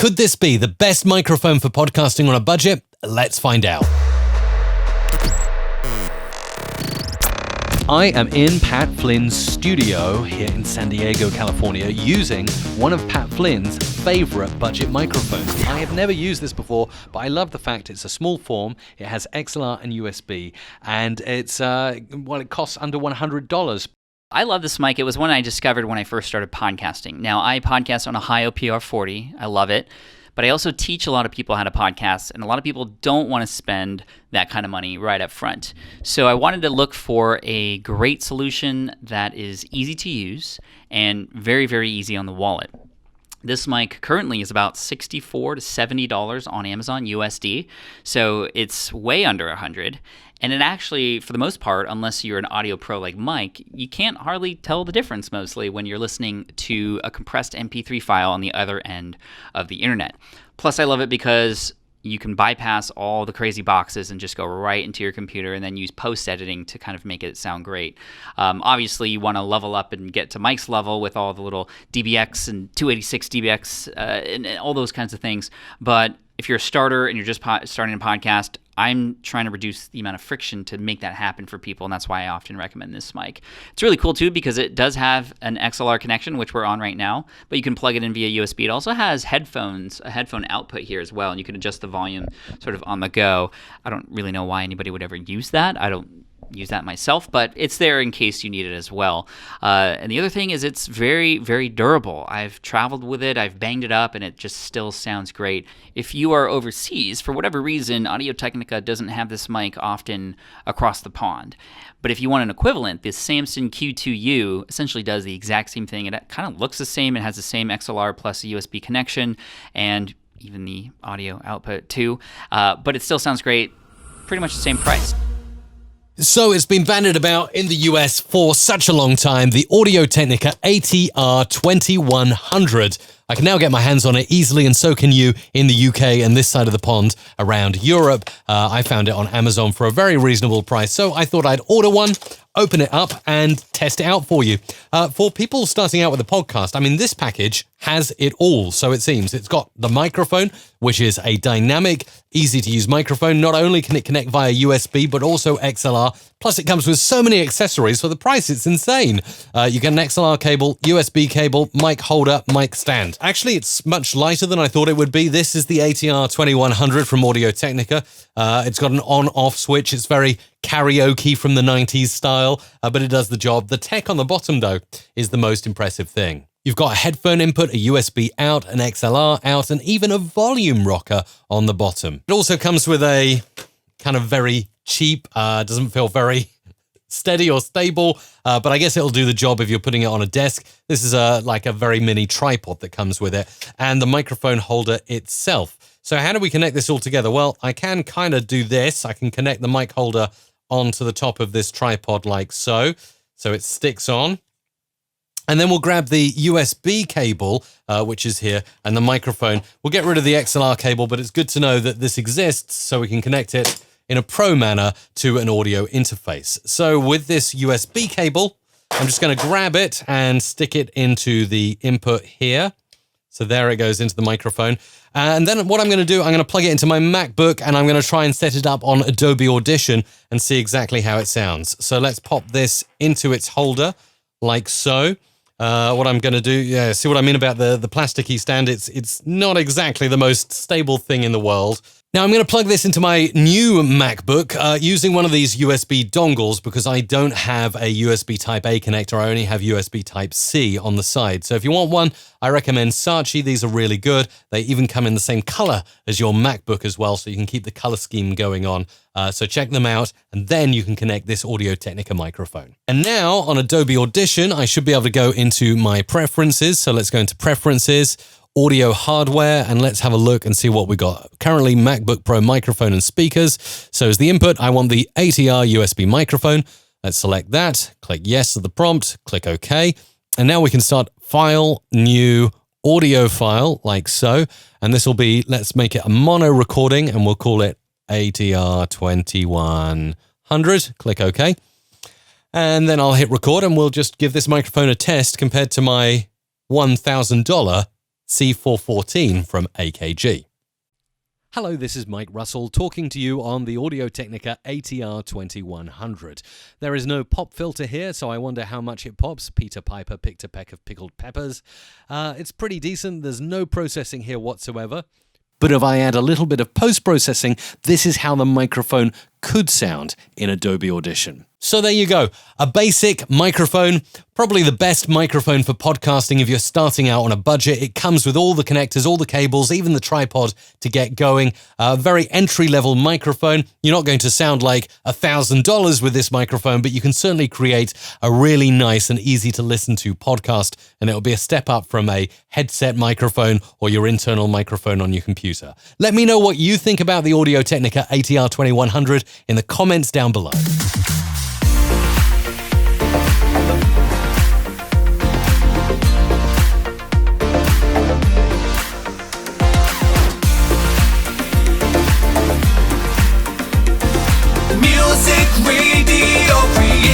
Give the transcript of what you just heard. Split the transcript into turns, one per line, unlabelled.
Could this be the best microphone for podcasting on a budget? Let's find out. I am in Pat Flynn's studio here in San Diego, California, using one of Pat Flynn's favorite budget microphones. I have never used this before, but I love the fact it's a small form, it has XLR and USB, and it's, it costs under $100.
I love this mic. It was one I discovered when I first started podcasting. Now, I podcast on a Hi PR40. I love it. But I also teach a lot of people how to podcast, and a lot of people don't want to spend that kind of money right up front. So I wanted to look for a great solution that is easy to use and very, very easy on the wallet. This mic currently is about $64 to $70 on Amazon USD, so it's way under $100. And it actually, for the most part, unless you're an audio pro like Mike, you can't hardly tell the difference mostly when you're listening to a compressed MP3 file on the other end of the internet. Plus, I love it because you can bypass all the crazy boxes and just go right into your computer and then use post-editing to kind of make it sound great. Obviously, you want to level up and get to Mike's level with all the little DBX and 286 DBX and all those kinds of things. But if you're a starter and you're just starting a podcast, I'm trying to reduce the amount of friction to make that happen for people, and that's why I often recommend this mic. It's really cool, too, because it does have an XLR connection, which we're on right now, but you can plug it in via USB. It also has headphones, a headphone output here as well, and you can adjust the volume sort of on the go. I don't really know why anybody would ever use that. I don't use that myself, but it's there in case you need it as well. And the other thing is it's very, very durable. I've traveled with it, I've banged it up, and it just still sounds great. If you are overseas, for whatever reason, Audio-Technica doesn't have this mic often across the pond. But if you want an equivalent, this Samson Q2U essentially does the exact same thing. It kind of looks the same. It has the same XLR plus a USB connection, and even the audio output too. But it still sounds great, pretty much the same price.
So it's been bandied about in the US for such a long time, the Audio-Technica ATR2100. I can now get my hands on it easily, and so can you in the UK and this side of the pond around Europe. I found it on Amazon for a very reasonable price, so I thought I'd order one, open it up, and test it out for you. For people starting out with a podcast, I mean, this package has it all, so it seems. It's got the microphone, which is a dynamic, easy-to-use microphone. Not only can it connect via USB, but also XLR. Plus, it comes with so many accessories. For the price, it's insane. You get an XLR cable, USB cable, mic holder, mic stand. Actually, it's much lighter than I thought it would be. This is the ATR2100 from Audio-Technica. It's got an on-off switch. It's very karaoke from the 90s style, but it does the job. The tech on the bottom, though, is the most impressive thing. You've got a headphone input, a USB out, an XLR out, and even a volume rocker on the bottom. It also comes with a kind of very cheap, doesn't feel very steady or stable, but I guess it'll do the job if you're putting it on a desk. This is like a very mini tripod that comes with it, and the microphone holder itself. So how do we connect this all together? Well, I can kind of do this. I can connect the mic holder onto the top of this tripod like so. So it sticks on. And then we'll grab the USB cable, which is here, and the microphone. We'll get rid of the XLR cable, but it's good to know that this exists so we can connect it in a pro manner to an audio interface. So with this USB cable, I'm just going to grab it and stick it into the input here. So there it goes into the microphone. And then what I'm going to do, I'm going to plug it into my MacBook, and I'm going to try and set it up on Adobe Audition and see exactly how it sounds. So let's pop this into its holder like so. What I'm going to do, see what I mean about the plasticky stand? It's not exactly the most stable thing in the world. Now I'm going to plug this into my new MacBook using one of these USB dongles because I don't have a USB Type-A connector. I only have USB Type-C on the side. So if you want one, I recommend Saatchi. These are really good. They even come in the same color as your MacBook as well, so you can keep the color scheme going on. So check them out, and then you can connect this Audio-Technica microphone. And now on Adobe Audition, I should be able to go into my preferences. So let's go into Preferences, Audio Hardware, and let's have a look and see what we got. Currently, MacBook Pro microphone and speakers. So as the input, I want the ATR USB microphone. Let's select that, click yes to the prompt, click OK. And now we can start File, New, Audio File, like so. And this will be, let's make it a mono recording, and we'll call it ATR2100. Click OK. And then I'll hit record, and we'll just give this microphone a test compared to my $1,000 C414 from AKG. Hello, this is Mike Russell talking to you on the Audio-Technica ATR2100. There is no pop filter here, so I wonder how much it pops. Peter Piper picked a peck of pickled peppers. It's pretty decent. There's no processing here whatsoever. But if I add a little bit of post-processing, this is how the microphone could sound in Adobe Audition. So there you go, a basic microphone, probably the best microphone for podcasting if you're starting out on a budget. It comes with all the connectors, all the cables, even the tripod to get going. A very entry-level microphone. You're not going to sound like $1,000 with this microphone, but you can certainly create a really nice and easy to listen to podcast, and it'll be a step up from a headset microphone or your internal microphone on your computer. Let me know what you think about the Audio-Technica ATR2100 in the comments down below.
Music Radio Creative.com